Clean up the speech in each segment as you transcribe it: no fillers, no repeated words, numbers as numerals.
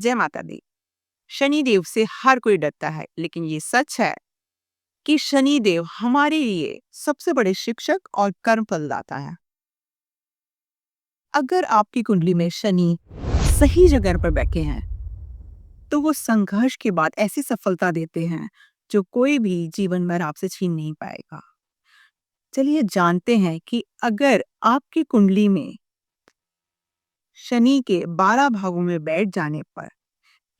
जय माता दी। शनिदेव से हर कोई डरता है, लेकिन ये सच है कि शनिदेव हमारे लिए सबसे बड़े शिक्षक और कर्म फलदाता है। अगर आपकी कुंडली में शनि सही जगह पर बैठे हैं, तो वो संघर्ष के बाद ऐसी सफलता देते हैं जो कोई भी जीवन भर आपसे छीन नहीं पाएगा। चलिए जानते हैं कि अगर आपकी कुंडली में शनि के 12 भावों में बैठ जाने पर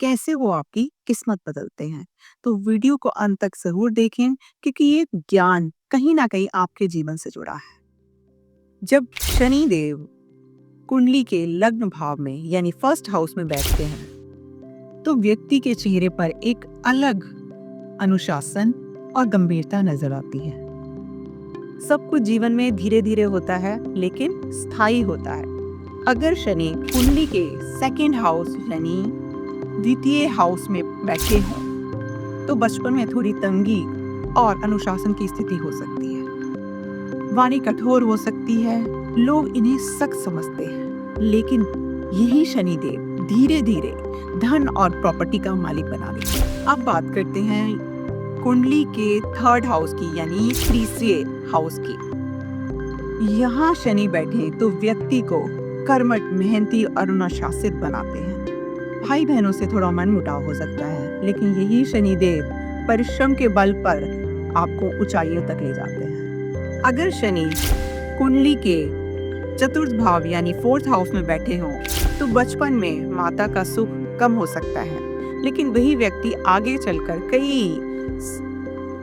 कैसे वो आपकी किस्मत बदलते हैं। तो वीडियो को अंत तक जरूर देखें, क्योंकि ये ज्ञान कहीं ना कहीं आपके जीवन से जुड़ा है। जब शनि देव कुंडली के लग्न भाव में यानी फर्स्ट हाउस में बैठते हैं, तो व्यक्ति के चेहरे पर एक अलग अनुशासन और गंभीरता नजर आती है। सब कुछ जीवन में धीरे धीरे होता है, लेकिन स्थायी होता है। अगर शनि कुंडली के सेकेंड हाउस यानी द्वितीय हाउस में बैठे हों, तो बचपन में थोड़ी तंगी और अनुशासन की स्थिति हो सकती है। वाणी कठोर हो सकती है, लोग इन्हें सख्त समझते हैं, लेकिन यही शनिदेव धीरे धीरे धन और प्रॉपर्टी का मालिक बना देते हैं। अब बात करते हैं कुंडली के थर्ड हाउस की यानी तीसरे हाउस की। यहाँ शनि बैठे तो व्यक्ति को कर्मठ, मेहनती और अनुशासित बनाते हैं। भाई बहनों से थोड़ा मन मुटाव हो सकता है, लेकिन यही शनिदेव परिश्रम के बल पर आपको ऊंचाइयों तक ले जाते हैं। अगर शनि कुंडली के चतुर्थ भाव यानी फोर्थ हाउस में बैठे हों, तो बचपन में माता का सुख कम हो सकता है, लेकिन वही व्यक्ति आगे चलकर कई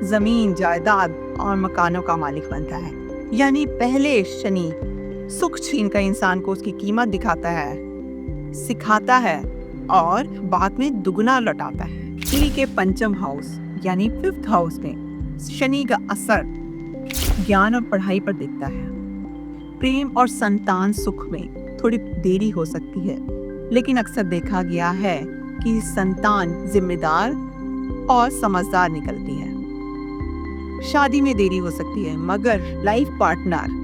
जमीन, जायदाद और मकानों का मालिक बनता है। यानी पहले शनि सुख छीन कर इंसान को उसकी कीमत दिखाता है, सिखाता है और बाद में दुगना लौटाता है। कुंडली के पंचम हाउस यानी फिफ्थ हाउस में शनि का असर ज्ञान और पढ़ाई पर दिखता है। प्रेम और संतान सुख में थोड़ी देरी हो सकती है, लेकिन अक्सर देखा गया है कि संतान जिम्मेदार और समझदार निकलती है। शादी में देरी हो सकती है, मगर लाइफ पार्टनर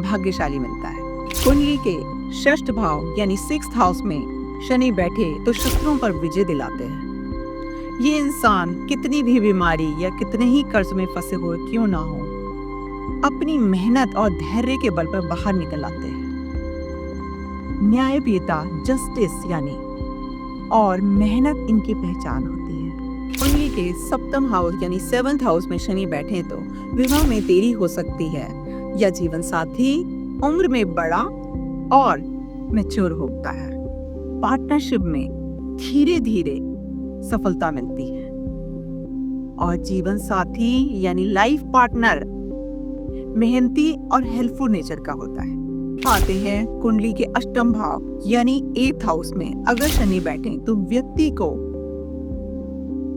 भाग्यशाली मिलता है। कुंडली के षष्ठ भाव यानी सिक्स्थ हाउस में शनि बैठे तो शत्रुओं पर विजय दिलाते हैं। ये इंसान कितनी भी बीमारी या कितने ही कर्ज में फंसे हुए क्यों ना हो, अपनी मेहनत और धैर्य के बल पर बाहर निकल आते हैं। न्यायप्रियता, जस्टिस यानी और मेहनत इनकी पहचान होती है। कुंडली के सप्तम हाउस यानी सेवंथ हाउस में शनि बैठे तो विवाह में देरी हो सकती है, या जीवन साथी उम्र में बड़ा और मैच्योर होता है। पार्टनरशिप में धीरे धीरे सफलता मिलती है, और जीवन साथी यानी लाइफ पार्टनर मेहनती और हेल्पफुल नेचर का होता है। आते हैं कुंडली के अष्टम भाव यानी एथ हाउस में अगर शनि बैठे तो व्यक्ति को,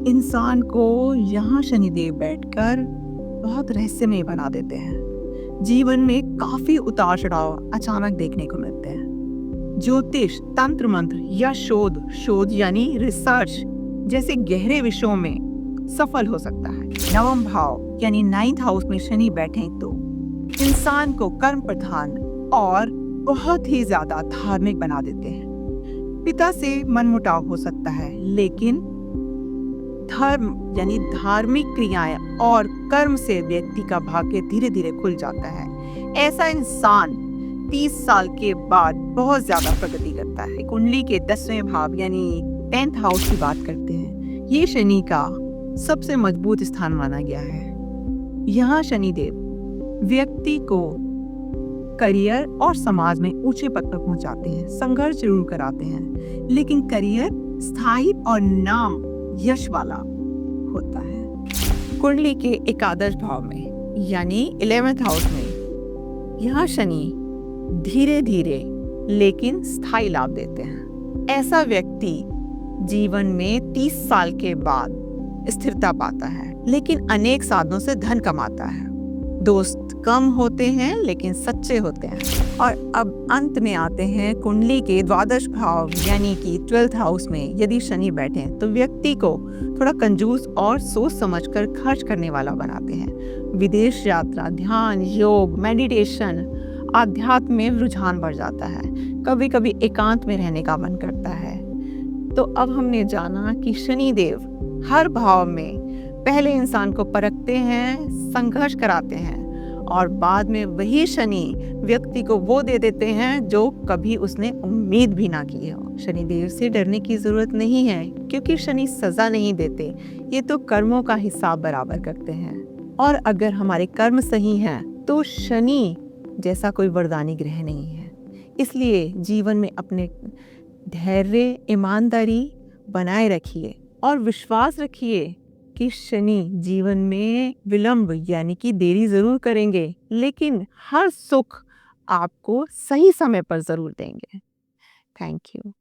इंसान को यहाँ शनिदेव बैठकर बहुत रहस्यमय बना देते हैं। जीवन में काफी उतार चढ़ाव अचानक देखने को मिलते हैं। ज्योतिष, तंत्र मंत्र या शोध यानी रिसर्च जैसे गहरे विषयों में सफल हो सकता है। नवम भाव यानी नाइन्थ हाउस में शनि बैठे तो इंसान को कर्म प्रधान और बहुत ही ज्यादा धार्मिक बना देते हैं। पिता से मनमुटाव हो सकता है, लेकिन धर्म यानी धार्मिक क्रियाएं और कर्म से व्यक्ति का भाग्य धीरे धीरे खुल जाता है। ऐसा इंसान 30 साल के बाद बहुत ज्यादा प्रगति करता है। कुंडली के 10वें भाव यानी 10th हाउस की बात करते हैं। ये शनि का सबसे मजबूत स्थान माना गया है। यहाँ शनिदेव व्यक्ति को करियर और समाज में ऊंचे पद तक पहुंचाते हैं। संघर्ष जरूर कराते हैं, लेकिन करियर स्थायी और नाम यश वाला होता है। कुंडली के एकादश भाव में यानी 11th हाउस में यहाँ शनि धीरे धीरे लेकिन स्थायी लाभ देते हैं। ऐसा व्यक्ति जीवन में 30 साल के बाद स्थिरता पाता है, लेकिन अनेक साधनों से धन कमाता है। दोस्त कम होते हैं, लेकिन सच्चे होते हैं। और अब अंत में आते हैं कुंडली के द्वादश भाव यानी कि 12th हाउस में यदि शनि बैठे तो व्यक्ति को थोड़ा कंजूस और सोच समझकर खर्च करने वाला बनाते हैं। विदेश यात्रा, ध्यान, योग, मेडिटेशन, आध्यात्म में रुझान बढ़ जाता है। कभी कभी एकांत में रहने का मन करता है। तो अब हमने जाना कि शनिदेव हर भाव में पहले इंसान को परखते हैं, संघर्ष कराते हैं और बाद में वही शनि व्यक्ति को वो दे देते हैं जो कभी उसने उम्मीद भी ना की हो। शनिदेव से डरने की जरूरत नहीं है क्योंकि शनि सजा नहीं देते, ये तो कर्मों का हिसाब बराबर करते हैं। और अगर हमारे कर्म सही हैं तो शनि जैसा कोई वरदानी ग्रह नहीं है। इसलिए जीवन में अपने धैर्य, ईमानदारी बनाए रखिए और विश्वास रखिए कि शनि जीवन में विलंब यानी कि देरी जरूर करेंगे, लेकिन हर सुख आपको सही समय पर जरूर देंगे। Thank you.